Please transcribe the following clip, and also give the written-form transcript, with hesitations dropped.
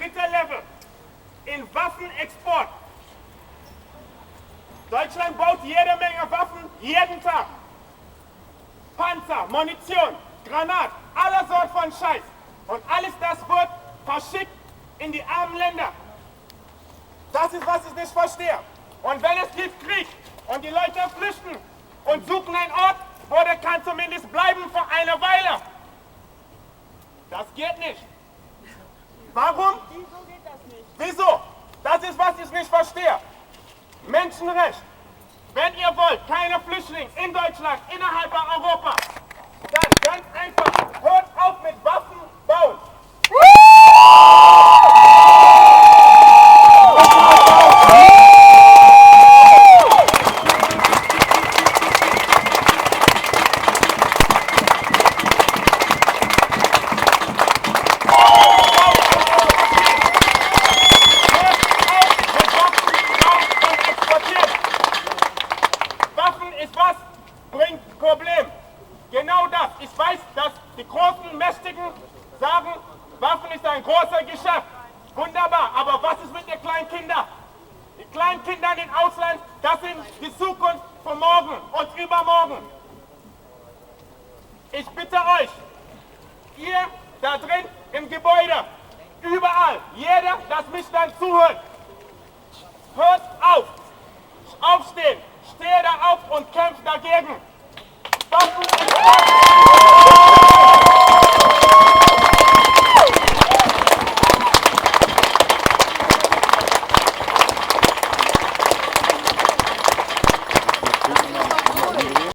dritte Level in Waffenexport. Deutschland baut jede Menge Waffen jeden Tag. Panzer, Munition, Granat, aller Sort von Scheiß. Und alles das wird verschickt in die armen Länder. Das ist, was ich nicht verstehe. Und wenn es gibt Krieg und die Leute flüchten und suchen einen Ort, wo der kann zumindest bleiben für eine Weile. Das geht nicht. Warum? Wieso geht das nicht? Wieso? Das ist, was ich nicht verstehe. Menschenrecht. Wenn ihr wollt, keine Flüchtlinge in Deutschland, innerhalb Europa, dann ganz einfach, hört auf mit Waffen bauen. Bringt Problem. Genau das. Ich weiß, dass die großen Mächtigen sagen, Waffen ist ein großer Geschäft. Wunderbar, aber was ist mit den kleinen Kindern? Die kleinen Kinder im Ausland, das sind die Zukunft von morgen und übermorgen. Ich bitte euch, ihr da drin im Gebäude, überall, jeder, das mich dann zuhört, hört auf, aufstehen. Stehe da auf und kämpft dagegen. Waffen